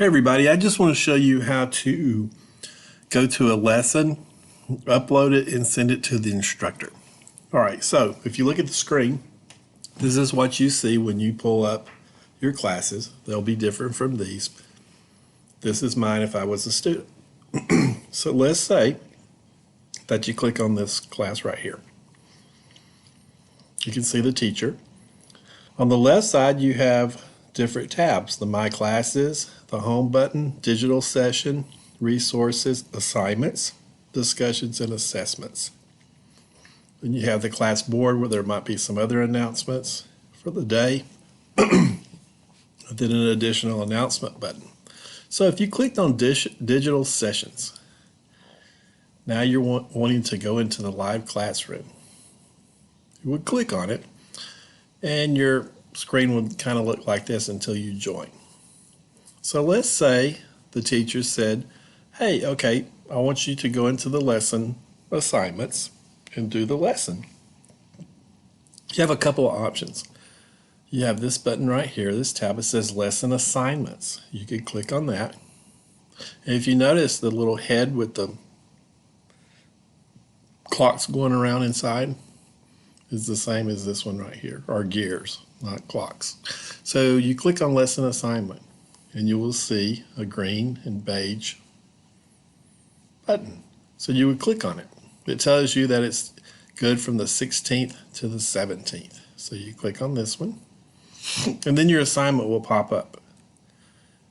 Hey everybody, I just want to show you how to go to a lesson, upload it, and send it to the instructor. All right, so if you look at the screen, this is what you see when you pull up your classes. They'll be different from these. This is mine if I was a student. So let's say that you click on this class right here. You can see the teacher. On the left side, you have different tabs: the My Classes, the Home button, Digital Session, Resources, Assignments, Discussions, and Assessments. Then you have the class board where there might be some other announcements for the day, and then an additional announcement button. So if you clicked on Digital Sessions, now you're wanting to go into the live classroom. You would click on it, and your screen would kind of look like this until you join. So let's say the teacher said, hey, okay, I want you to go into the lesson assignments and do the lesson. You have a couple of options. You have this button right here, this tab, it says lesson assignments. You could click on that. And if you notice the little head with the clocks going around inside is the same as this one right here, or gears, not clocks. So you click on lesson assignment and you will see a green and beige button. So you would click on it. It tells you that it's good from the 16th to the 17th. So you click on this one, and then your assignment will pop up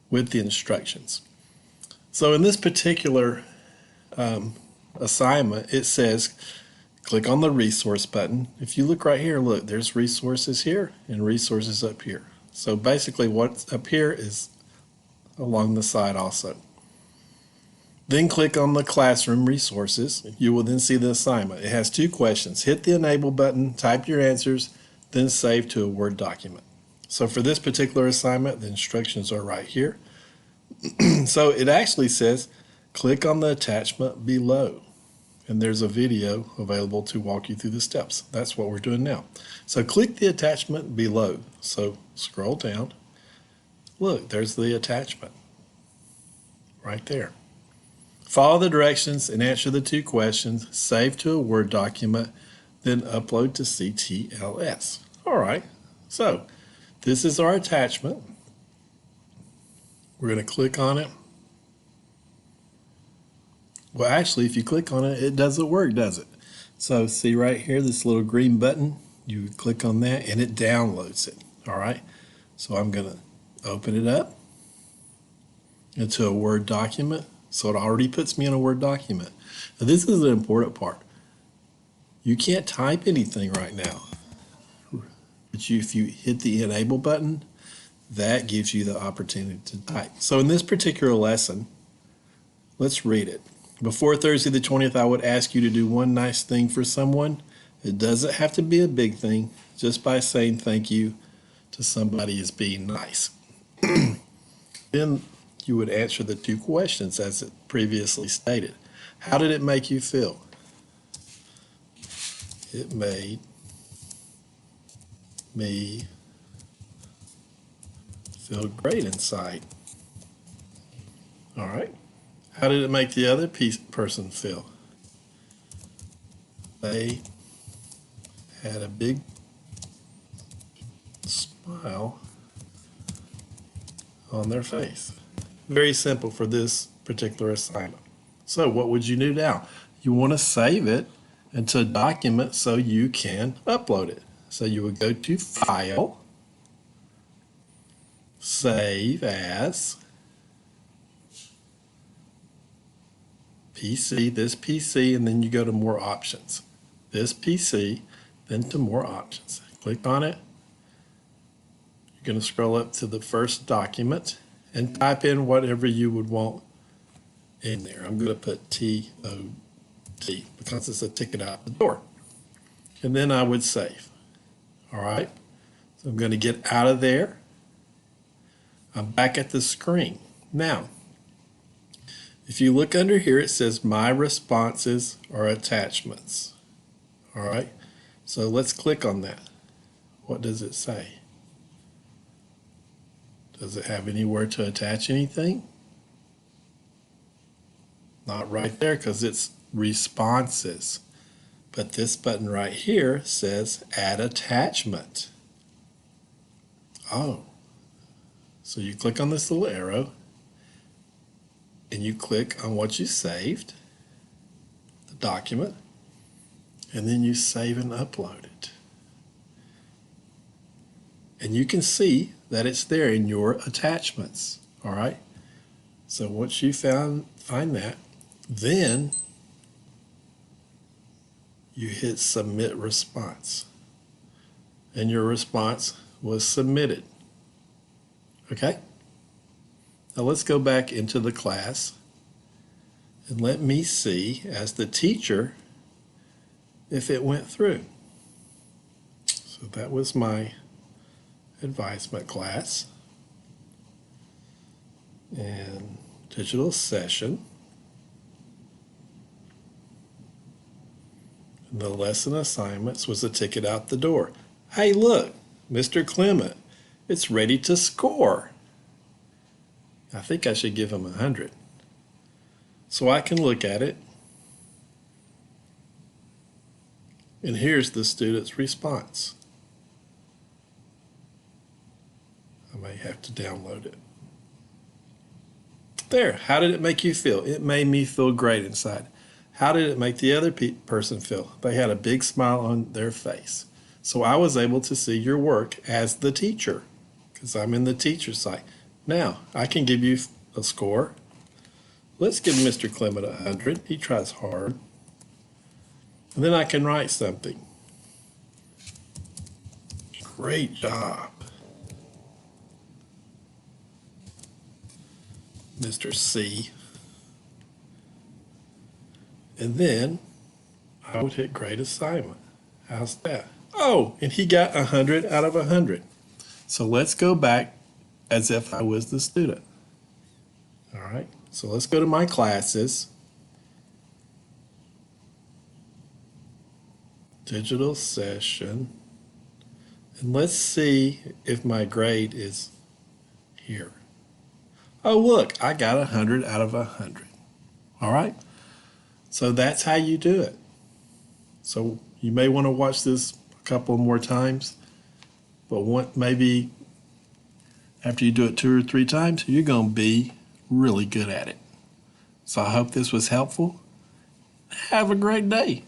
with the instructions. So in this particular assignment, it says click on the resource button. If you look right here, look, there's resources here and resources up here. So basically what's up here is along the side also. Then click on the classroom resources. You will then see the assignment. It has two questions. Hit the enable button, type your answers, then save to a Word document. So for this particular assignment, the instructions are right here. So it actually says click on the attachment below. And there's a video available to walk you through the steps. That's what we're doing now. So click the attachment below. So scroll down. Look, there's the attachment right there. Follow the directions and answer the two questions. Save to a Word document, then upload to CTLS. All right, so this is our attachment. We're going to click on it. Well, actually, if you click on it, it doesn't work, does it? So see right here, this little green button, you click on that and it downloads it. All right, so I'm going to open it up into a Word document. So it already puts me in a Word document. Now this is the important part. You can't type anything right now. But if you hit the enable button, that gives you the opportunity to type. So in this particular lesson, let's read it. Before Thursday the 20th, I would ask you to do one nice thing for someone. It doesn't have to be a big thing. Just by saying thank you to somebody is being nice. Then you would answer the two questions as it previously stated. How did it make you feel? It made me feel great inside. All right. How did it make the other person feel? They had a big smile on their face. Very simple for this particular assignment. So what would you do now? You want to save it into a document so you can upload it. So you would go to File, Save As, PC, this PC, and then you go to More Options. This PC, then to More Options. Click on it. You're going to scroll up to the first document and type in whatever you would want in there. I'm going to put TOD because it's a ticket out the door. And then I would save. All right. So I'm going to get out of there. I'm back at the screen. Now, if you look under here, it says My Responses or Attachments. All right. So let's click on that. What does it say? Does it have anywhere to attach anything? Not right there because it's responses. But this button right here says add attachment. Oh, so you click on this little arrow and you click on what you saved, the document, and then you save and upload it. And you can see that it's there in your attachments, all right? So once you find that, then you hit submit response. And your response was submitted. Okay? Now let's go back into the class and let me see, as the teacher, if it went through. So that was my advisement class. And digital session. And the lesson assignments was a ticket out the door. Hey, look, Mr. Clement, it's ready to score. I think I should give him 100. So I can look at it. And here's the student's response. I may have to download it. There, how did it make you feel? It made me feel great inside. How did it make the other person feel? They had a big smile on their face. So I was able to see your work as the teacher because I'm in the teacher site. Now, I can give you a score. Let's give Mr. Clement 100. He tries hard. And then I can write something. Great job, Mr. C. And then I would hit great assignment. How's that? Oh, and he got 100 out of 100. So let's go back as if I was the student. All right, so let's go to my classes. Digital session. And let's see if my grade is here. Oh, look, I got 100 out of 100. All right, so that's how you do it. So you may want to watch this a couple more times, but maybe after you do it 2 or 3 times, you're going to be really good at it. So I hope this was helpful. Have a great day.